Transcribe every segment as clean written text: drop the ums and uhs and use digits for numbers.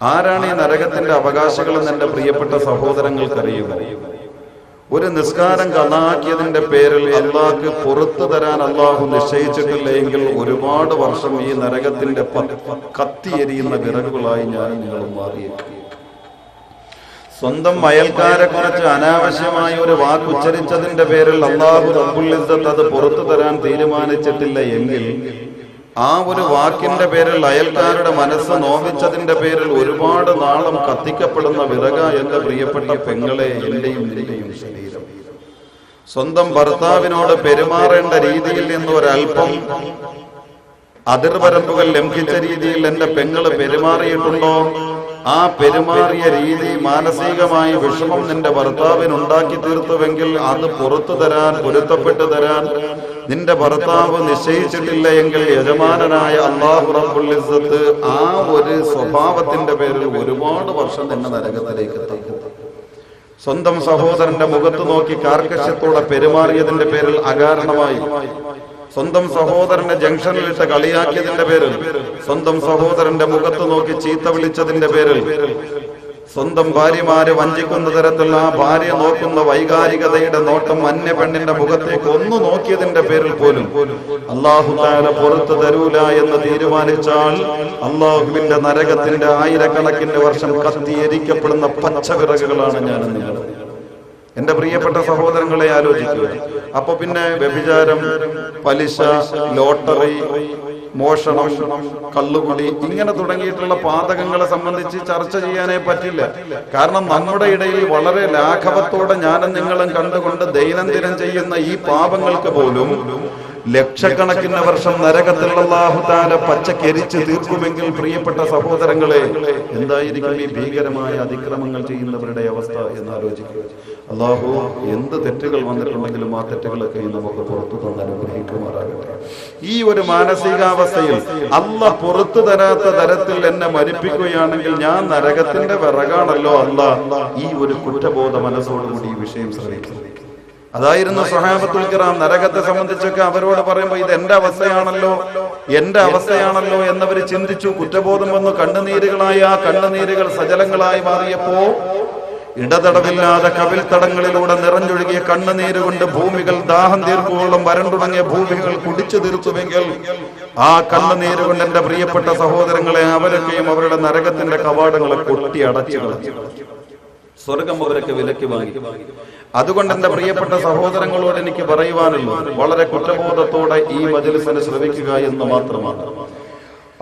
ആരാണ് ഈ നരകത്തിന്റെ അവകാശികളെന്ന് എന്റെ പ്രിയപ്പെട്ട സഹോദരങ്ങൾക്കറിയുമോ? ഒരു നിസ്കാരം കളാക്കിയതിന്റെ പേരിൽ അള്ളാഹ്ക്ക് പുറത്തു തരാൻ അള്ളാഹു നിശ്ചയിച്ചിട്ടില്ല എങ്കിൽ ഒരുപാട് വർഷം ഈ നരകത്തിന്റെ കത്തിയെരിയുന്ന വിറകുകളായി ഞാൻ നിങ്ങളും മാറിയേക്കും. സ്വന്തം അയൽക്കാരെ കുറിച്ച് അനാവശ്യമായ ഒരു വാക്ക് ഉച്ചരിച്ചതിന്റെ പേരിൽ അള്ളാഹു റബ്ബുൽ ഇസ്സത്ത് അത് പുറത്തു തരാൻ തീരുമാനിച്ചിട്ടില്ല എങ്കിൽ ആ ഒരു വാക്കിന്റെ പേരിൽ അയൽക്കാരുടെ മനസ്സ് നോവിച്ചതിന്റെ പേരിൽ ഒരുപാട് നാളം കത്തിക്കപ്പെടുന്ന വിറക എന്റെ പ്രിയപ്പെട്ട പെങ്ങളെ, എന്റെയും നിന്റെയും ശരീരം. സ്വന്തം ഭർത്താവിനോട് പെരുമാറേണ്ട രീതിയിൽ നിന്ന് ഒരൽപ്പം അതിർവരമ്പുകൾ ലംഘിച്ച രീതിയിൽ എന്റെ പെങ്ങള് പെരുമാറിയിട്ടുണ്ടോ? ആ പെരുമാറിയ രീതി മാനസികമായി വിഷമം നിന്റെ ഭർത്താവിന് ഉണ്ടാക്കി തീർത്തുവെങ്കിൽ അത് പുറത്തു തരാൻ, പൊരുത്തപ്പെട്ടു തരാൻ നിന്റെ ഭർത്താവ് നിശ്ചയിച്ചിട്ടില്ല എങ്കിൽ യജമാനനായ അല്ലാഹു റബ്ബുൽ ഇസ്സത്ത് ആ ഒരു സ്വഭാവത്തിന്റെ പേരിൽ ഒരുപാട് വർഷം നിന്നെ നരകത്തിലേക്ക് എത്തിക്കും. സ്വന്തം സഹോദരന്റെ മുഖത്ത് നോക്കി കാർക്കശ്യത്തോടെ പെരുമാറിയതിന്റെ പേരിൽ അകാരണമായി, സ്വന്തം സഹോദരനെ ജംഗ്ഷനിലിട്ട് കളിയാക്കിയതിന്റെ പേരിൽ, സ്വന്തം സഹോദരന്റെ മുഖത്ത് നോക്കി ചീത്ത വിളിച്ചതിന്റെ പേരിൽ, സ്വന്തം ഭാര്യമാരെ വഞ്ചിക്കുന്ന തരത്തിൽ ആ ഭാര്യ നോക്കുന്ന വൈകാരികതയുടെ നോട്ടം അന്യ പെണ്ണിന്റെ മുഖത്തേക്ക് ഒന്ന് നോക്കിയതിന്റെ പേരിൽ പോലും അല്ലാഹു തആല പുറത്തു തരൂല എന്ന് തീരുമാനിച്ചാൽ അല്ലാഹുവിന്റെ നരകത്തിന്റെ ആയിരക്കണക്കിന് വർഷം കത്തിയെരിക്കപ്പെടുന്ന പച്ചവിറകുകളാണ് ഞാൻ നിങ്ങൾ. എന്റെ പ്രിയപ്പെട്ട സഹോദരങ്ങളെ ആലോചിക്കുക. അപ്പൊ പിന്നെ വ്യഭിചാരം, പലിശ, ലോട്ടറി, മോഷണം, കള്ളുകുടി ഇങ്ങനെ തുടങ്ങിയിട്ടുള്ള പാതകങ്ങളെ സംബന്ധിച്ച് ചർച്ച ചെയ്യാനേ പറ്റില്ല. കാരണം നമ്മുടെ ഇടയിൽ വളരെ ലാഘവത്തോടെ ഞാനും നിങ്ങളും കണ്ടുകൊണ്ട് ദൈനംദിനം ചെയ്യുന്ന ഈ പാപങ്ങൾക്ക് പോലും ലക്ഷക്കണക്കിന് വർഷം നരകത്തിൽ അല്ലാഹു തആല പച്ചക്കരിച്ച് തീർക്കുമെങ്കിൽ പ്രിയപ്പെട്ട സഹോദരങ്ങളെ, എന്തായിരിക്കും ഈ ഭീകരമായ അതിക്രമങ്ങൾ ചെയ്യുന്നവരുടെ അവസ്ഥ എന്നാലോചിക്കുക. അല്ലാഹു എന്ത് തെറ്റുകൾ വന്നിട്ടുണ്ടെങ്കിലും ആ തെറ്റുകളൊക്കെ നമുക്ക് പുറത്തു തന്ന് അനുഗ്രഹിക്കുമാറാകട്ടെ. ഈ ഒരു മാനസികാവസ്ഥയിൽ അല്ലാഹ് പുറത്തു തരാത്ത തരത്തിൽ എന്നെ മരിപ്പിക്കുകയാണെങ്കിൽ ഞാൻ നരകത്തിന്റെ വിറകാണല്ലോ അല്ലാഹ്. ഈ ഒരു കുറ്റബോധ മനസ്സോടുകൂടി ഈ വിഷയം ശ്രദ്ധിക്കും. അതായിരുന്നു സ്വഹാബത്തുൽ കിറാം. നരകത്തെ സംബന്ധിച്ചൊക്കെ അവരോട് പറയുമ്പോൾ ഇത് എന്റെ അവസ്ഥയാണല്ലോ, എന്റെ അവസ്ഥയാണല്ലോ എന്നവർ ചിന്തിച്ചു. കുറ്റബോധം വന്നു. കണ്ണുനീരുകളായി ആ കണ്ണുനീരുകൾ സജലങ്ങളായി മാറിയപ്പോ ഇടതടവില്ലാതെ കവിൽ തടങ്ങളിലൂടെ നിറഞ്ഞൊഴുകിയ കണ്ണുനീര് കൊണ്ട് ഭൂമികൾ ദാഹം തീർക്കുവോളം വരണ്ടുണങ്ങിയ ഭൂമികൾ കുടിച്ചു തീർത്തുവെങ്കിൽ ആ കണ്ണുനീര് കൊണ്ട് എന്റെ പ്രിയപ്പെട്ട സഹോദരങ്ങളെ അവരൊക്കെയും അവരുടെ നരകത്തിന്റെ കവാടങ്ങളെ കൊട്ടി അടച്ചു കളഞ്ഞു. സ്വർഗം അവരൊക്കെ വിലക്ക് വാങ്ങി. അതുകൊണ്ട് എന്റെ പ്രിയപ്പെട്ട സഹോദരങ്ങളോട് എനിക്ക് പറയുവാനുള്ളത് വളരെ കുറ്റബോധത്തോടെ ഈ മജ്‌ലിസിനെ ശ്രവിക്കുക എന്ന് മാത്രമാണ്.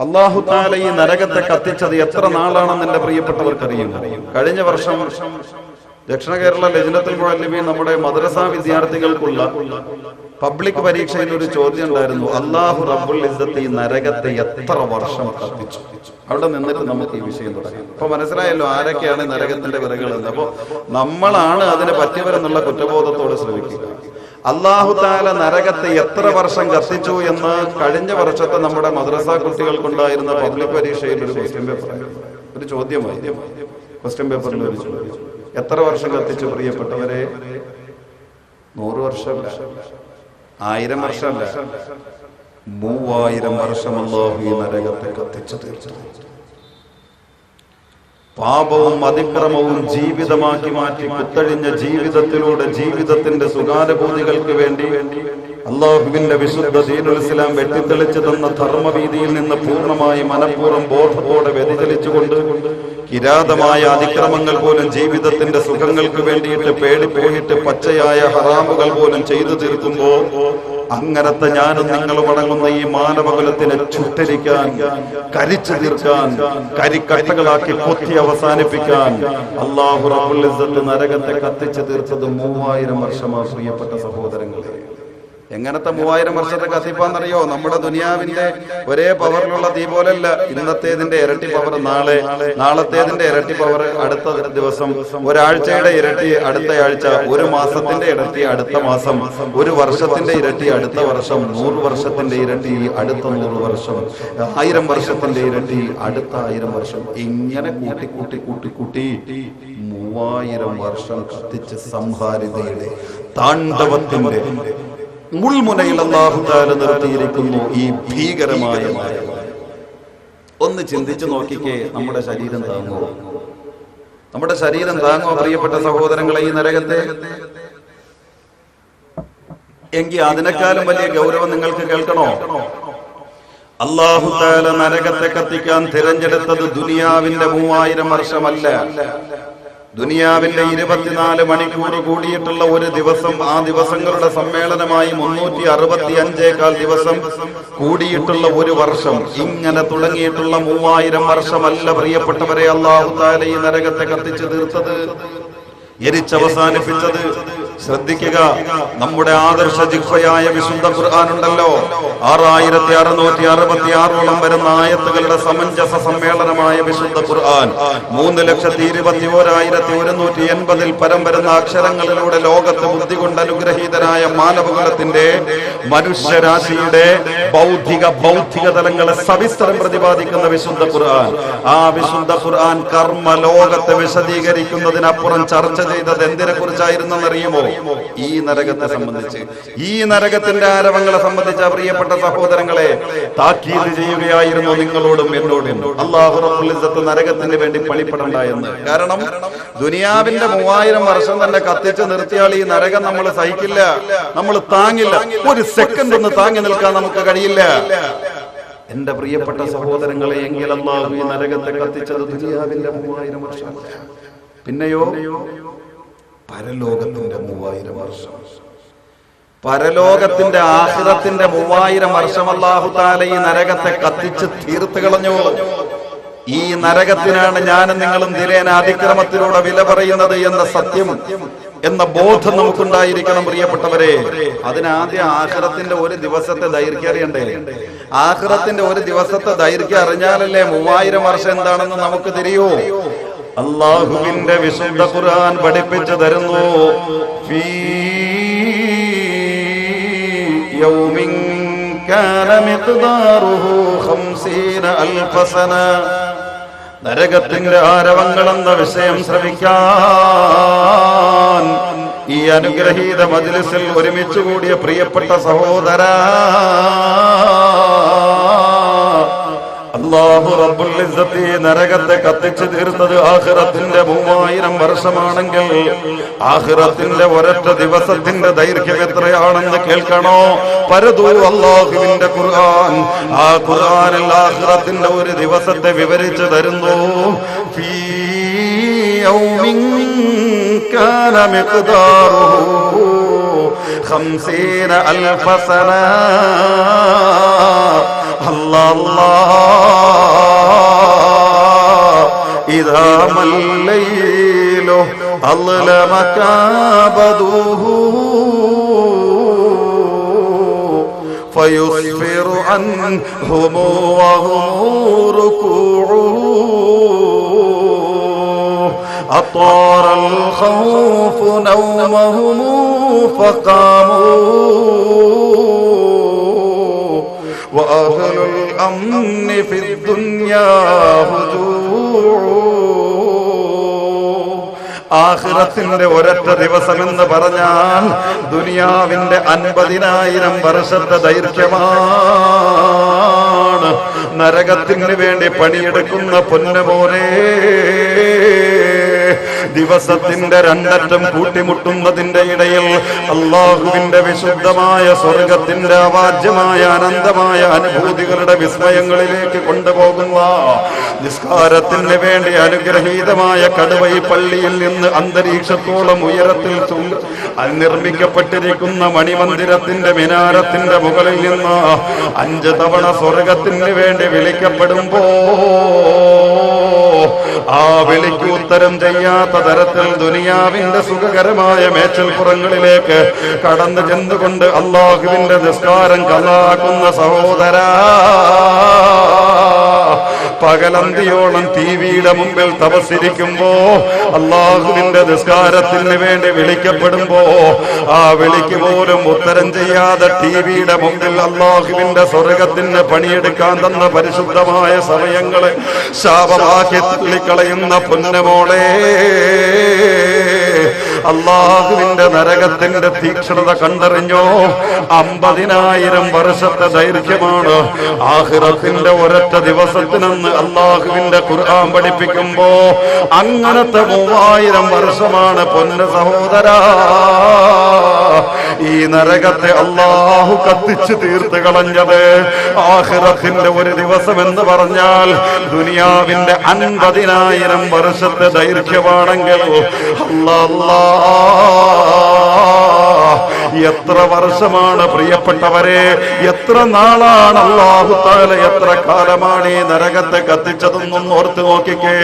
അല്ലാഹു തആല ഈ നരകത്തെ കത്തിച്ചത് എത്ര നാളാണെന്ന് എന്റെ പ്രിയപ്പെട്ടവർക്കറിയും. കഴിഞ്ഞ വർഷം ദക്ഷിണ കേരള ലജ്നത്തുൽ മുഅല്ലിമീൻ നമ്മുടെ മദ്രസ വിദ്യാർത്ഥികൾക്കുള്ള പബ്ലിക് പരീക്ഷയിൽ ഒരു ചോദ്യം ഉണ്ടായിരുന്നു. അല്ലാഹു റബ്ബുൽ ഇസ്സത്ത് ഈ നരകത്തെ എത്ര വർഷം കത്തിച്ചു? അവിടെ നിന്നിട്ട് നമുക്ക് ഈ വിഷയം തുടങ്ങാം. അപ്പൊ മനസ്സിലായല്ലോ ആരൊക്കെയാണ് നരകത്തിന്റെ വിറകുകൾ എന്ന്. അപ്പൊ നമ്മളാണ് അതിന് പറ്റിയവരെന്നുള്ള കുറ്റബോധത്തോടെ ശ്രമിക്കുക. അല്ലാഹു തആല നരകത്തെ എത്ര വർഷം കത്തിച്ചു എന്ന് കഴിഞ്ഞ വർഷത്തെ നമ്മുടെ മദ്രസ കുട്ടികൾക്കുണ്ടായിരുന്ന പബ്ലിക് പരീക്ഷയിൽ ഒരു ക്വസ്റ്റ്യൻ പേപ്പർ, ഒരു ചോദ്യമായി ക്വസ്റ്റ്യൻ പേപ്പറിൽ ഒരു ചോദ്യം. എത്ര വർഷം കത്തിച്ചു പ്രിയപ്പെട്ടവരെ? 100 വർഷമല്ല, 1000 വർഷമല്ല, 3000 വർഷം അല്ലാഹു ഈ നരകത്തെ കത്തിച്ചു തീർത്തു. പാപവും അതിക്രമവും ജീവിതമാക്കി മാറ്റി കുത്തഴിഞ്ഞ ജീവിതത്തിലൂടെ ജീവിതത്തിന്റെ സുഖാനുഭൂതികൾക്ക് വേണ്ടി അല്ലാഹുവിന്റെ വിശുദ്ധ ദീനുൽ ഇസ്ലാം വെട്ടിത്തെളിച്ചു തന്ന ധർമ്മവീതിയിൽ നിന്ന് പൂർണ്ണമായി മനഃപൂർവ്വം ബോധത്തോടെ വ്യതിചലിച്ചുകൊണ്ട് കിരാതമായ അതിക്രമങ്ങൾ പോലും ജീവിതത്തിന്റെ സുഖങ്ങൾക്ക് വേണ്ടിയിട്ട് പേടിപ്പോയിട്ട് പച്ചയായ ഹറാമുകൾ പോലും ചെയ്തു തീർക്കുമ്പോ അങ്ങനത്തെ ഞാനും നിങ്ങളും അടങ്ങുന്ന ഈ മാനവകുലത്തിനെ ചുട്ടരിക്കാൻ, കരിച്ചു തീർക്കാൻ, കരിക്കട്ടകളാക്കി കൊത്തി അവസാനിപ്പിക്കാൻ അല്ലാഹു റബ്ബുൽ ഇസ്സത്ത് നരകത്തെ കത്തിച്ചു തീർത്തത് 3000 വർഷമാണ് പ്രിയപ്പെട്ട സഹോദരങ്ങളെ. എങ്ങനത്തെ 3000 വർഷത്തെ കത്തിപ്പാന്നറിയോ? നമ്മുടെ ദുനിയാവിന്റെ ഒരേ പവറിലുള്ള തീ പോലല്ല. ഇന്നത്തേതിന്റെ ഇരട്ടി പവർ നാളെ, നാളത്തേതിന്റെ ഇരട്ടി പവർ അടുത്ത ദിവസം, ഒരാഴ്ചയുടെ ഇരട്ടി അടുത്ത ആഴ്ച, ഒരു മാസത്തിന്റെ ഇരട്ടി അടുത്ത മാസം, ഒരു വർഷത്തിന്റെ ഇരട്ടി അടുത്ത വർഷം, 100 വർഷത്തിന്റെ ഇരട്ടി അടുത്ത 100 വർഷം, 1000 വർഷത്തിന്റെ ഇരട്ടി അടുത്ത 1000 വർഷം. ഇങ്ങനെ കൂട്ടി കൂട്ടി കൂട്ടി കൂട്ടി 3000 വർഷം കത്തിച്ച് സംഹാരിതയുടെ താണ്ഡവത്തിന്റെ മുൾമുനയിൽ അല്ലാഹു തആല നിർത്തിയിരിക്കുന്നു ഈ ഭീകരമായ നരകം. ഒന്ന് ചിന്തിച്ചു നോക്കിക്കേ, നമ്മുടെ ശരീരം താങ്ങുമോ? നമ്മുടെ ശരീരം താങ്ങുമോ പ്രിയപ്പെട്ട സഹോദരങ്ങളെ ഈ നരകത്തെ? എങ്കിൽ അതിനേക്കാളും വലിയ ഗൗരവം നിങ്ങൾക്ക് കേൾക്കണോ? അല്ലാഹു തആല നരകത്തെ കത്തിക്കാൻ തിരഞ്ഞെടുത്തത് ദുനിയാവിന്റെ 3000 വർഷമല്ല. ദുനിയാവിന്റെ 24 മണിക്കൂർ കൂടിയിട്ടുള്ള ഒരു ദിവസം, ആ ദിവസങ്ങളുടെ സമ്മേളനമായി 365 ദിവസം കൂടിയിട്ടുള്ള ഒരു വർഷം, ഇങ്ങനെ തുടങ്ങിയിട്ടുള്ള 3000 വർഷമല്ല പ്രിയപ്പെട്ടവരെ അല്ലാഹു തആല ഈ നരകത്തെ കത്തിച്ചു തീർത്തത്, എരിച്ചവസാനിപ്പിച്ചത്. ശ്രദ്ധിക്കുക, നമ്മുടെ ആദർശ ജിഹ്വയായ വിശുദ്ധ ഖുർആൻ ഉണ്ടല്ലോ, 6666 വരുന്ന ആയത്തുകളുടെ സമഞ്ജസ സമ്മേളനമായ വിശുദ്ധ ഖുർആൻ, 3,21,180 പരം വരുന്ന അക്ഷരങ്ങളിലൂടെ ലോകത്ത് ബുദ്ധി കൊണ്ട് അനുഗ്രഹീതരായ മാനവകുലത്തിന്റെ മനുഷ്യരാശിയുടെ ബൗദ്ധിക തലങ്ങളെ സവിസ്തരം പ്രതിപാദിക്കുന്ന വിശുദ്ധ ഖുർആൻ. ആ വിശുദ്ധ ഖുർആൻ കർമ്മ ലോകത്തെ വിശദീകരിക്കുന്നതിനപ്പുറം ചർച്ച ചെയ്തത് എന്തിനെ കുറിച്ചായിരുന്നെന്നറിയുമോ? ഈ നരകത്തെ സംബന്ധിച്ച്, ഈ നരകത്തിന്റെ ആരവങ്ങളെ സംബന്ധിച്ച പ്രിയപ്പെട്ട സഹോദരങ്ങളെ താക്കീത് ചെയ്യുകയായിരുന്നു നിങ്ങളോടും എന്നോടും. അല്ലാഹു റബ്ബുൽ ഇസ്സത്ത് നരകത്തിന് വേണ്ടി പണിപ്പെടണ്ട എന്ന്. കാരണം ദുനിയാവിന്റെ 3000 വർഷം തന്നെ കത്തിച്ച് നിർത്തിയാൽ ഈ നരകം നമ്മൾ സഹിക്കില്ല, നമ്മൾ താങ്ങില്ല. ഒരു സെക്കൻഡ് ഒന്ന് താങ്ങി നിൽക്കാൻ നമുക്ക് കഴിയില്ല. എന്റെ പ്രിയപ്പെട്ട സഹോദരങ്ങളെ, എങ്കിൽ അല്ലാഹു ഈ നരകത്തെ കത്തിച്ചത് ദുനിയാവിന്റെ 3000 വർഷം, പിന്നെയോ പരലോകത്തിന്റെ 3000 വർഷം, പരലോകത്തിന്റെ ആഖിറത്തിന്റെ 3000 വർഷം അല്ലാഹു തആല ഈ നരകത്തെ കത്തിച്ച് തീർത്ത് കളഞ്ഞു. ഈ നരകത്തിനാണ് ഞാനും നിങ്ങളും ദിനേന അതിക്രമത്തിലൂടെ വില പറയുന്നത് എന്ന സത്യം, എന്ന ബോധം നമുക്കുണ്ടായിരിക്കണം പ്രിയപ്പെട്ടവരെ. അതിനാദ്യം ആഖിറത്തിന്റെ ഒരു ദിവസത്തെ ദൈർഘ്യം അറിയണ്ടേ? ആഖിറത്തിന്റെ ഒരു ദിവസത്തെ ദൈർഘ്യം അറിഞ്ഞാലല്ലേ 3000 വർഷം എന്താണെന്ന് നമുക്ക് തിരിയൂ. അല്ലാഹുവിന്റെ വിശുദ്ധ ഖുർആൻ പഠിപ്പിച്ചു തരുന്നു, ഫീ യൗമിൻ കാന മിഖ്ദാറുഹു 50,000 സന. നരകത്തിന്റെ ആരവങ്ങൾ എന്ന വിഷയം ശ്രമിക്കാൻ ഈ അനുഗ്രഹീത മജ്ലിസിൽ ഒരുമിച്ച് കൂടിയ പ്രിയപ്പെട്ട സഹോദരാ, അല്ലാഹു റബ്ബുൽ ഇസ്സത്ത് നരകത്തെ കത്തിച്ചു തീർത്തത് ആഖിറത്തിന്റെ 3000 വർഷമാണെങ്കിൽ ആഖിറത്തിന്റെ ഒരൊറ്റ ദിവസത്തിന്റെ ദൈർഘ്യം എത്രയാണെന്ന് കേൾക്കണോ? പരദു അല്ലാഹുവിന്റെ ഖുർആൻ, ആ ഖുർആനിൽ ആഖിറത്തിന്റെ ഒരു ദിവസത്തെ വിവരിച്ചു തരുന്നു. ഫീ യൗമിൻ കാന മിഖ്ദാറുഹു 50,000 സന. അല്ലാഹ് ഇദാ മല്ലൈലു അളമ കബദുഹു ഫയുസ്ഫിറു അൻഹും വഹും റുകൂഉ അത്വാറ الخوف نومهم فقاموا وأهل الأمن في الدنيا هجوع. ആഖിറത്തിന്റെ ഒരൊറ്റ ദിവസം എന്ന് പറഞ്ഞാൽ ദുനിയാവിന്റെ 50,000 വർഷത്തെ ദൈർഘ്യമാണ്. നരകത്തിന് വേണ്ടി പണിയെടുക്കുന്ന പൊന്നുപോലെ ദിവസത്തിന്റെ രണ്ടറ്റം കൂട്ടിമുട്ടുന്നതിന്റെ ഇടയിൽ അല്ലാഹുവിന്റെ വിശുദ്ധമായ സ്വർഗത്തിന്റെ അവാജ്യമായ അനന്തമായ അനുഭൂതികളുടെ വിസ്മയങ്ങളിലേക്ക് കൊണ്ടുപോകുന്ന നിസ്കാരത്തിന് വേണ്ടി അനുഗ്രഹീതമായ കടുവൈ പള്ളിയിൽ നിന്ന് അന്തരീക്ഷത്തോളം ഉയരത്തിൽ നിർമ്മിക്കപ്പെട്ടിരിക്കുന്ന മണിമന്ദിരത്തിന്റെ മിനാരത്തിന്റെ മുകളിൽ നിന്ന് 5 തവണ സ്വർഗത്തിന് വേണ്ടി വിളിക്കപ്പെടുമ്പോ ആ വിളിക്ക് ഉത്തരം ചെയ്യാത്ത തരത്തിൽ ദുനിയാവിന്റെ സുഖകരമായ മേച്ചൽപ്പുറങ്ങളിലേക്ക് കടന്നു ചെന്നുകൊണ്ട് അല്ലാഹുവിന്റെ നിസ്കാരം കളാക്കുന്ന സഹോദരാ, പകലന്തിയോളം ടിവിയുടെ മുമ്പിൽ തപസ്സിരിക്കുമ്പോ അല്ലാഹുവിന്റെ നിസ്കാരത്തിന് വേണ്ടി വിളിക്കപ്പെടുമ്പോ ആ വിളിക്ക് പോലും ഉത്തരം ചെയ്യാതെ ടിവിയുടെ മുമ്പിൽ അല്ലാഹുവിന്റെ സ്വർഗത്തിന് പണിയെടുക്കാൻ തന്ന പരിശുദ്ധമായ സമയങ്ങളെ ശാപമാക്കി തള്ളിക്കളയുന്ന പൊന്നുമോളെ, അള്ളാഹുവിന്റെ നരകത്തിന്റെ തീക്ഷ്ണത കണ്ടറിഞ്ഞോ? 50,000 വർഷത്തെ ദൈർഘ്യമാണ് ആഖിറത്തിന്റെ ഒരൊറ്റ ദിവസത്തിനെന്ന് അള്ളാഹുവിന്റെ ഖുർആൻ പഠിപ്പിക്കുമ്പോ അങ്ങനത്തെ 3000 വർഷമാണ് പൊന്ന സഹോദരാ ഈ നരകത്തെ അള്ളാഹു കത്തിച്ചു തീർത്ത് കളഞ്ഞത്. ആഖിറത്തിന്റെ ഒരു ദിവസം എന്ന് പറഞ്ഞാൽ ദുനിയാവിന്റെ 50,000 വർഷത്തെ ദൈർഘ്യമാണെങ്കിൽ എത്ര വർഷമാണ് പ്രിയപ്പെട്ടവരെ, എത്ര നാളാണ് അല്ലാഹു തആല, എത്ര കാലമാണ് ഈ നരകത്തെ കത്തിച്ചതെന്നും ഓർത്ത് നോക്കിക്കേ.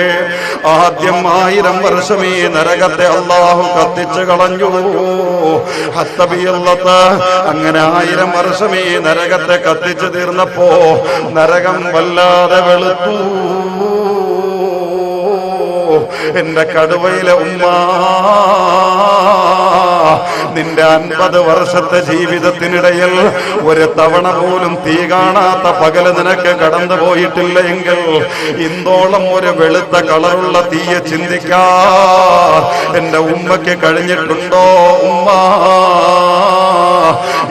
ആദ്യം 1000 വർഷം ഈ നരകത്തെ അല്ലാഹു കത്തിച്ചു കളഞ്ഞു. അങ്ങനെ 1000 വർഷം ഈ നരകത്തെ കത്തിച്ചു തീർന്നപ്പോ നരകം വല്ലാതെ വെളുത്തു. എന്റെ കടുവയിലെ ഉമ്മ, നിന്റെ 50 വർഷത്തെ ജീവിതത്തിനിടയിൽ ഒരു തവണ പോലും തീ കാണാത്ത പകല് നിനക്ക് കടന്നു പോയിട്ടില്ല എങ്കിൽ ഇന്നോളം ഒരു വെളുത്ത കളറുള്ള തീയെ ചിന്തിക്കാ എന്റെ ഉമ്മയ്ക്ക് കഴിഞ്ഞിട്ടുണ്ടോ? ഉമ്മ,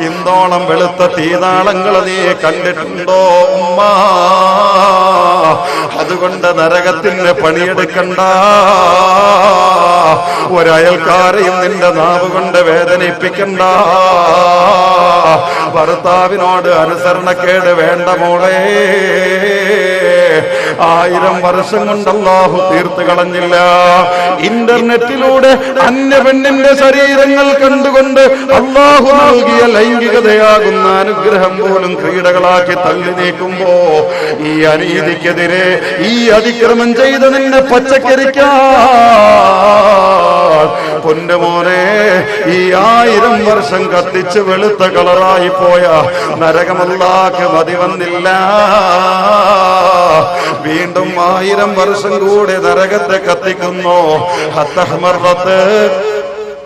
ഇന്നോളം വെളുത്ത തീനാളങ്ങൾ നീ കണ്ടിട്ടുണ്ടോ? ഉമ്മ, അതുകൊണ്ട് നരകത്തിന് പണിയെടുക്കണ്ട. ഒരയൽക്കാരെയും നിന്റെ നാവ് കൊണ്ട് വേദനിപ്പിക്കണ്ട. ഭർത്താവിനോട് അനുസരണക്കേട് വേണ്ട മോളെ. 1000 വർഷം കൊണ്ട് അല്ലാഹു തീർത്തു കളഞ്ഞില്ല. ഇന്റർനെറ്റിലൂടെ അന്യ പെണ്ണിന്റെ ശരീരങ്ങൾ കണ്ടുകൊണ്ട് അല്ലാഹു നൽകിയ ലൈംഗികതയാകുന്ന അനുഗ്രഹം പോലും ക്രീഡകളാക്കി തള്ളി നീക്കുമ്പോ ഈ അനീതിക്കെതിരെ, ഈ അതിക്രമം ചെയ്ത് നിന്നെ പച്ചക്കരിക്കാ പൊന്നുമോനെ, ഈ 1000 വർഷം കത്തിച്ച് വെളുത്ത കളറായി പോയ നരകമല്ലാക്ക് മതി വന്നില്ല. വീണ്ടും 1000 വർഷം കൂടെ നരകത്തെ കത്തിക്കുന്നു.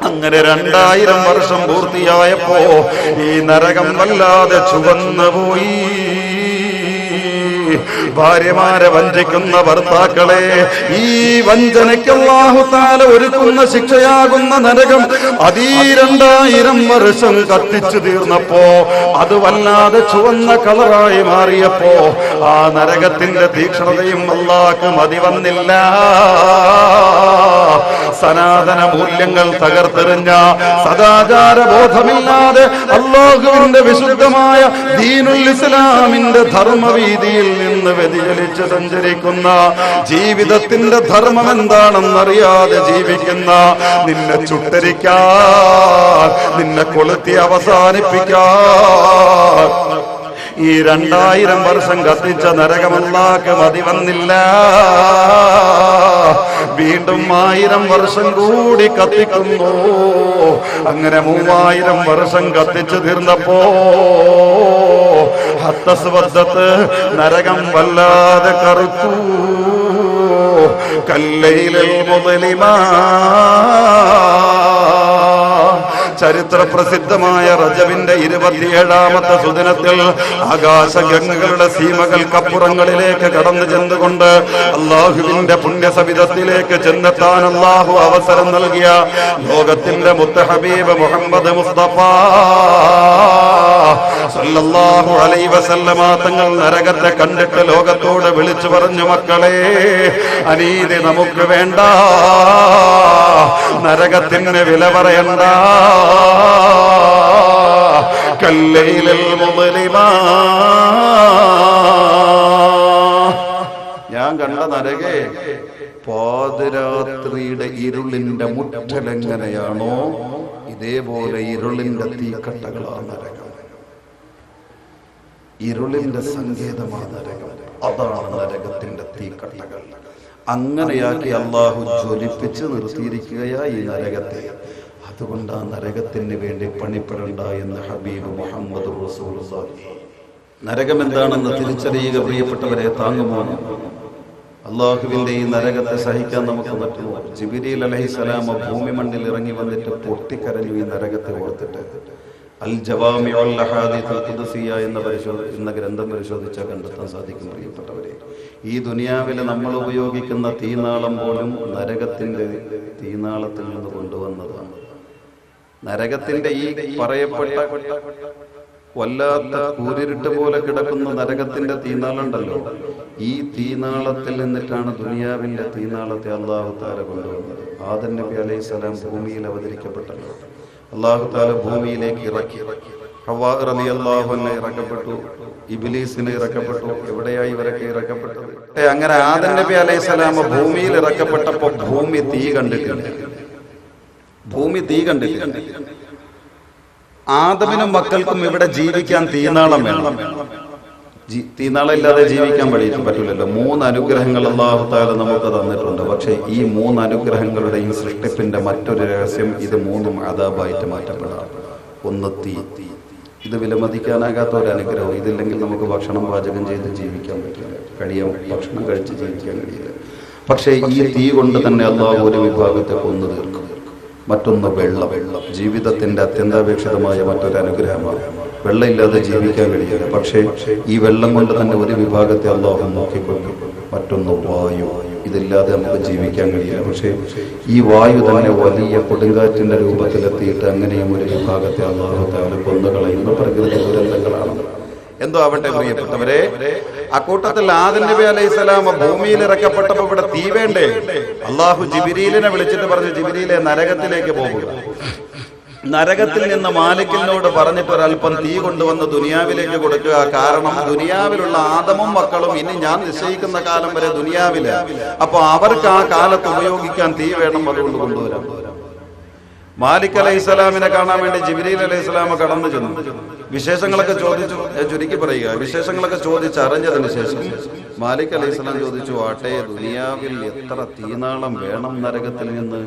അങ്ങനെ 2000 വർഷം പൂർത്തിയായപ്പോ ഈ നരകം വല്ലാതെ ചുവന്നു പോയി. ഭാര്യമാരെ വഞ്ചിക്കുന്ന ഭർത്താക്കളെ, ഈ വഞ്ചനയ്ക്ക് അല്ലാഹു തആല ഒരുക്കുന്ന ശിക്ഷയാകുന്ന നരകം അതീ 2000 വർഷം കത്തിച്ചു തീർന്നപ്പോ അത് വല്ലാതെ ചുവന്ന കളറായി മാറിയപ്പോ ആ നരകത്തിന്റെ തീക്ഷ്ണതയും അല്ലാഹുക്ക് മതി വന്നില്ല. സനാതന മൂല്യങ്ങൾ തകർത്തെറിഞ്ഞ, സദാചാര ബോധമില്ലാതെ അല്ലാഹുവിന്റെ വിശുദ്ധമായ ദീനുൽ ഇസ്ലാമിന്റെ ധർമ്മവീതിയിൽ നിന്ന് വ്യതിചലിച്ച് സഞ്ചരിക്കുന്ന, ജീവിതത്തിന്റെ ധർമ്മം എന്താണെന്നറിയാതെ ജീവിക്കുന്ന, നിന്നെ ചുട്ടരിക്കാൻ, നിന്നെ കൊളുത്തി അവസാനിപ്പിക്കാൻ ഈ 2000 വർഷം കത്തിച്ച നരകമല്ലാക്ക് മതി വന്നില്ല. വീണ്ടും 1000 വർഷം കൂടി കത്തിക്കുന്നു. അങ്ങനെ 3000 വർഷം കത്തിച്ചു തീർന്നപ്പോ ഹത്തസ്വദ്ദത്ത് നരകം വല്ലാതെ കറുത്തു. കല്ലൈലിൽ മുദ്ലിമാ, ചരിത്ര പ്രസിദ്ധമായ റജബിന്റെ 27ാമത്തെ സുദിനത്തിൽ ആകാശഗംഗകളുടെ സീമകൾക്കപ്പുറങ്ങളിലേക്ക് കടന്നു ചെന്നുകൊണ്ട് അള്ളാഹുവിന്റെ പുണ്യസവിധത്തിലേക്ക് ചെന്നെത്താൻ അള്ളാഹു അവസരം നൽകിയ ലോകത്തിന്റെ മുത്ത ഹബീബ് മുഹമ്മദ് മുസ്തഫ സല്ലല്ലാഹു അലൈഹി വസല്ലമ തങ്ങൾ നരകത്തെ കണ്ടിട്ട് ലോകത്തോട് വിളിച്ചു പറഞ്ഞു, മക്കളെ, അനീതി നമുക്ക് വേണ്ട, നരകത്തിന് വില പറയണ്ട. കല്ലൈലിൽ മുദ്ലിമാ, ഞാൻ കണ്ട നരകേ പാതിരാത്രിയുടെ ഇരുളിന്റെ മുറ്റലെങ്ങനെയാണോ ഇതേപോലെ ഇരുളിന്റെ തീക്കട്ടകളാണ് നരകം. ഇരുളിന്റെ സങ്കേതമാണ് നരകം. അതാണ് നരകത്തിന്റെ തീക്കട്ടകൾ. അങ്ങനെയാക്കി അള്ളാഹു ജ്വലിപ്പിച്ച് നിർത്തിയിരിക്കുകയാ ഈ നരകത്തെ. അതുകൊണ്ട് ആ നരകത്തിന് വേണ്ടി പണിപ്പെടണ്ട എന്ന് ഹബീബ് മുഹമ്മദ് റസൂലുള്ളാഹി. നരകം എന്താണെന്ന് തിരിച്ചറിയുക പ്രിയപ്പെട്ടവരെ. താങ്ങുമോ? അള്ളാഹുവിന്റെ ഈ നരകത്തെ സഹിക്കാൻ നമുക്ക് പറ്റുമോ? ജിബ്രീൽ അലൈഹിസ്സലാം ഭൂമി മണ്ണിൽ ഇറങ്ങി വന്നിട്ട് പൊട്ടിക്കരഞ്ഞു ഈ നരകത്തെ ഓർത്തിട്ട്. അൽ ജവാമിഉൽ അഹാദീസ് അൽ ഖുദ്സിയ എന്ന ഗ്രന്ഥം പരിശോധിച്ചാൽ കണ്ടെത്താൻ സാധിക്കും പ്രിയപ്പെട്ടവരെ. ഈ ദുനിയാവിൽ നമ്മൾ ഉപയോഗിക്കുന്ന തീനാളം പോലും നരകത്തിന്റെ തീനാളത്തിൽ നിന്ന് കൊണ്ടുവന്നതാണ്. നരകത്തിന്റെ ഈ പറയപ്പെട്ട വല്ലാത്ത കൂരിരുട്ട് പോലെ കിടക്കുന്ന നരകത്തിന്റെ തീനാളുണ്ടല്ലോ, ഈ തീനാളത്തിൽ നിന്നിട്ടാണ് ദുനിയാവിന്റെ തീനാളത്തെ അല്ലാഹു തആല കൊണ്ടുവന്നത്. ആദം നബി അലൈഹിസ്സലാം ഭൂമിയിൽ അവതരിക്കപ്പെട്ടല്ലോ, അല്ലാഹു തആല ഭൂമിയിലേക്ക് ഇറക്കി. ഹവ്വാ റളിയല്ലാഹു അൻഹ ഇറക്കപ്പെട്ടു, ഇബ്ലീസിനെ ഇറക്കപ്പെട്ടു. എവിടെയായി ഇവരൊക്കെ ഇറക്കപ്പെട്ടത്? അങ്ങനെ ആദം നബി അലൈഹിസ്സലാം ഭൂമിയിൽ ഇറക്കപ്പെട്ടപ്പോൾ ഭൂമി തീ കണ്ടിട്ടില്ല. ഭൂമി തീ കണ്ടിട്ടില്ല. ആദമിനും മക്കൾക്കും ഇവിടെ ജീവിക്കാൻ തീനാളം വേണം. തീനാളം ഇല്ലാതെ ജീവിക്കാൻ പറ്റില്ലല്ലോ. 3 അനുഗ്രഹങ്ങൾ അല്ലാഹു തആല നമുക്ക് തന്നിട്ടുണ്ട്. പക്ഷെ ഈ 3 അനുഗ്രഹങ്ങളുടെയും സൃഷ്ടിപ്പിന്റെ മറ്റൊരു രഹസ്യം, ഇത് 3ഉം അദാബായിട്ട് മാറ്റപ്പെടാം. ഒന്ന് തീ. ഇത് വിലമതിക്കാനാകാത്ത ഒരു അനുഗ്രഹം. ഇതില്ലെങ്കിൽ നമുക്ക് ഭക്ഷണം പാചകം ചെയ്ത് ജീവിക്കാൻ കഴിയും, ഭക്ഷണം കഴിച്ച് ജീവിക്കാൻ കഴിയില്ല. പക്ഷേ ഈ തീ കൊണ്ട് തന്നെ അല്ലാഹു ഒരു വിഭാഗത്തെ കൊന്നു തീർക്കും. മറ്റൊന്ന് വെള്ളം. ജീവിതത്തിന്റെ അത്യന്താപേക്ഷിതമായ മറ്റൊരു അനുഗ്രഹമാണ്. വെള്ളമില്ലാതെ ജീവിക്കാൻ കഴിയില്ല. പക്ഷേ ഈ വെള്ളം കൊണ്ട് തന്നെ ഒരു വിഭാഗത്തെ അല്ലാഹു നോക്കിക്കൊണ്ടു. മറ്റൊന്ന് വായു. ഇതില്ലാതെ നമുക്ക് ജീവിക്കാൻ കഴിയില്ല. പക്ഷേ ഈ വായു തന്നെ വലിയ കൊടുങ്കാറ്റിന്റെ രൂപത്തിലെത്തിയിട്ട് അങ്ങനെയും ഒരു വിഭാഗത്തെ അല്ലാഹു തആല കൊന്നുകളയുന്ന പ്രകൃതി ദുരന്തങ്ങളാണ്. എന്തോ ആവട്ടെ പ്രിയപ്പെട്ടവരെ, അക്കൂട്ടത്തിൽ ആദം നബി അലൈഹിസ്സലാം ഭൂമിയിൽ ഇറക്കപ്പെട്ടപ്പോൾ ഇവിടെ തീ വേണ്ടേ? അല്ലാഹു ജിബ്രീലിനെ വിളിച്ചിട്ട് പറഞ്ഞു, ജിബ്രീലെ നരകത്തിലേക്ക് പോകുക. നരകത്തിൽ നിന്ന് മാലിക്കിനോട് പറഞ്ഞിട്ട് ഒരല്പം തീ കൊണ്ടുവന്ന് ദുനിയാവിലേക്ക് കൊടുക്കുക. കാരണം ദുനിയാവിലുള്ള ആദമും മക്കളും ഇനി ഞാൻ നിശ്ചയിക്കുന്ന കാലം വരെ ദുനിയാവില്. അപ്പൊ അവർക്ക് ആ കാലത്ത് ഉപയോഗിക്കാൻ തീ വേണം, അതുകൊണ്ട് കൊണ്ടുവരാം. മാലിക് അലൈഹിസ്സലാമിനെ കാണാൻ വേണ്ടി ജിബ്രീൽ അലൈഹിസ്സലാം കടന്നു ചെന്നു. വിശേഷങ്ങളൊക്കെ ചോദിച്ചു, ചുരുക്കി പറയുക, വിശേഷങ്ങളൊക്കെ ചോദിച്ചറിഞ്ഞതിന് ശേഷം മാലിക് അലൈഹിസ്സലാം ചോദിച്ചു, ആട്ടെ ദുനിയാവിൽ എത്ര തീനാളം വേണം നരകത്തിൽ നിന്ന്?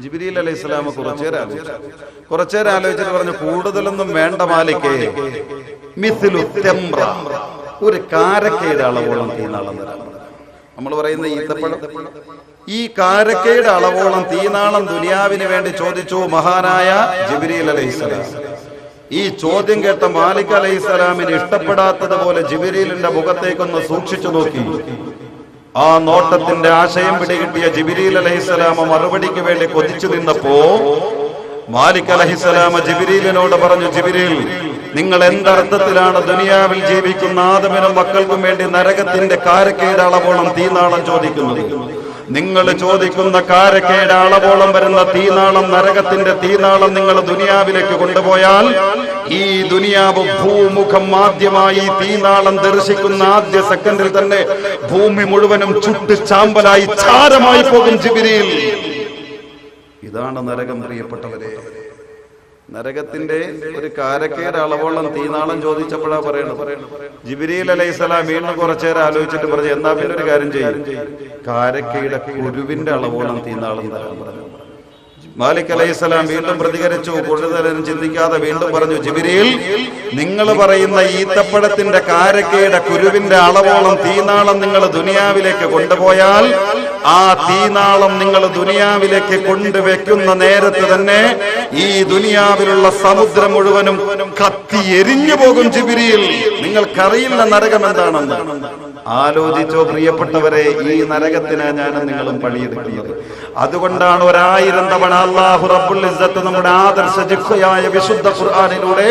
ജിബ്രീൽ അലൈഹിസ്സലാം കുറച്ചേരം ആലോചിച്ചിട്ട് പറഞ്ഞു, കൂടുതലൊന്നും വേണ്ട മാലിക്കേ, മിസ്ലു തംറ, ഒരു കാരക്കയുടെ അളവോളം തീനാളം തരാം. നമ്മൾ പറയുന്ന ഈത്തപ്പഴം, ഈ കാരക്കയുടെ അളവോളം തീനാളം ദുനിയാവിന് വേണ്ടി ചോദിച്ചു മഹാനായ ജിബ്രീൽ അലൈഹിസ്സലാം. ഈ ചോദ്യം കേട്ട മാലിക് അലൈഹിസ്സലാമിന് ഇഷ്ടപ്പെടാത്തതുപോലെ ജിബ്രീലിന്റെ മുഖത്തേക്കൊന്ന് സൂക്ഷിച്ചു നോക്കി. ആ നോട്ടത്തിന്റെ ആശയം പിടികിട്ടിയ ജിബ്രീൽ അലൈഹിസ്സലാം മറുപടിക്ക് വേണ്ടി കൊതിച്ചു നിന്നപ്പോ മാലിക് അലൈഹിസ്സലാം ജിബ്രീലിനോട് പറഞ്ഞു, ജിബ്രീൽ, നിങ്ങൾ എന്തർത്ഥത്തിലാണ് ദുനിയാവിൽ ജീവിക്കുന്ന ആദമിനും മക്കൾക്കും വേണ്ടി നരകത്തിന്റെ കാരക്കയുടെ അളവോളം തീനാളം ചോദിക്കുന്നത്? നിങ്ങൾ ചോദിക്കുന്ന കാരക്കയുടെ അളവോളം വരുന്ന തീനാളം, നരകത്തിന്റെ തീനാളം നിങ്ങൾ ദുനിയാവിലേക്ക് കൊണ്ടുപോയാൽ ഈ ദുനിയാവ് ഭൂമുഖം ആദ്യമായി തീനാളം ദർശിക്കുന്ന ആദ്യ സെക്കൻഡിൽ തന്നെ ഭൂമി മുഴുവനും ചുട്ട് ചാമ്പലായി ചാരമായി പോകും ജിബ്രീൽ. ഇതാണ് നരകം പ്രിയപ്പെട്ടവരെ. നരകത്തിന്റെ ഒരു കാരക്കയുടെ അളവോളം തീനാളം ചോദിച്ചപ്പോഴാ പറയണത്. ജിബ്രീൽ അലൈഹിസ്സലാം വീണ്ടും കുറച്ചേരം ആലോചിച്ചിട്ട് പറഞ്ഞു, എന്നാ പിന്നെ ഒരു കാര്യം ചെയ്യും, കാരക്കയുടെ കുരുവിന്റെ അളവോളം തീനാളം തരാൻ പറഞ്ഞു. മാലിക് അലൈഹിസ്സലാം വീണ്ടും പ്രതികരിച്ചു, കൂടുതലും ചിന്തിക്കാതെ വീണ്ടും പറഞ്ഞു, ജിബ്രീൽ, നിങ്ങൾ പറയുന്ന ഈത്തപ്പഴത്തിന്റെ കാരക്കയുടെ കുരുവിന്റെ അളവോളം തീനാളം നിങ്ങൾ ദുനിയാവിലേക്ക് കൊണ്ടുപോയാൽ ആ തീനാളം നിങ്ങൾ ദുനിയാവിലേക്ക് കൊണ്ടുവെക്കുന്ന നേരത്ത് തന്നെ ഈ ദുനിയാവിലുള്ള സമുദ്രം മുഴുവനും കത്തി എരിഞ്ഞു പോകും ജിബ്രീൽ. നിങ്ങൾക്കറിയില്ല നരകം എന്താണെന്ന്. ആലോചിച്ചോ പ്രിയപ്പെട്ടവരെ, ഈ നരകത്തിന് ഞാനും നിങ്ങളും പണിയെടുക്കുന്നത്. അതുകൊണ്ടാണ് 1000 തവണ അല്ലാഹു റബ്ബുൽ ഇസ്സത്ത് നമ്മുടെ ആദർശ ജിഹ്വയായ വിശുദ്ധ ഖുർആനിലൂടെ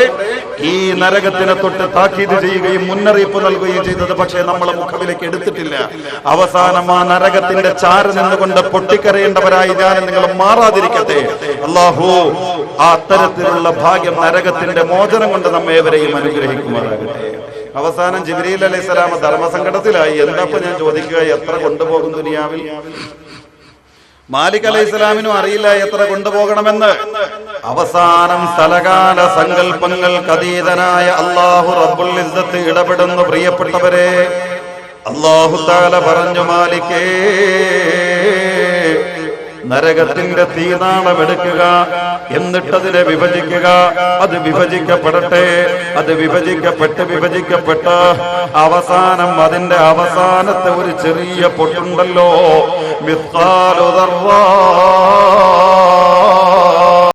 ഈ നരകത്തിനെ തൊട്ട് താക്കീത് ചെയ്യുകയും മുന്നറിയിപ്പ് നൽകുകയും ചെയ്തത്. പക്ഷേ നമ്മളെ മുഖവിലേക്ക് എടുത്തിട്ടില്ല. അവസാനം ആ നരകത്തിന്റെ ചാര നിന്നുകൊണ്ട് പൊട്ടിക്കരയേണ്ടവരായി ഞാനും നിങ്ങളും മാറാതിരിക്കട്ടെ. അല്ലാഹു ആ അത്തരത്തിലുള്ള ഭാഗ്യം നരകത്തിന്റെ മോചനം കൊണ്ട് നമ്മേവരെയും അനുഗ്രഹിക്കുമാറാകട്ടെ. അവസാനം ജിബ്രീൽ അലൈഹിസ്സലാം ധർമ്മസങ്കടത്തിലായി. എന്താപ്പോ ഞാൻ ചോദിക്കുക, എത്ര കൊണ്ടുപോകും ദുനിയാവിൽ? മാലിക് അലൈഹിസ്സലാമിനും അറിയില്ല എത്ര കൊണ്ടുപോകണമെന്ന്. അവസാനം സ്ഥലകാല സങ്കല്പങ്ങൾക്ക് അതീതനായ അല്ലാഹു റബ്ബുൽ ഇസ്സത്ത് ഇടപെടുന്നു. പ്രിയപ്പെട്ടവരെ, അല്ലാഹു തആല പറഞ്ഞു, മാലിക്കേ, നരകത്തിന്റെ തീനാളം എടുക്കുക, എന്നിട്ടതിനെ വിഭജിക്കുക. അത് വിഭജിക്കപ്പെടട്ടെ. അത് വിഭജിക്കപ്പെട്ട് അവസാനം അതിന്റെ അവസാനത്തെ ഒരു ചെറിയ പൊട്ടുണ്ടല്ലോ, മിസ്ഖാലു ദർറാ,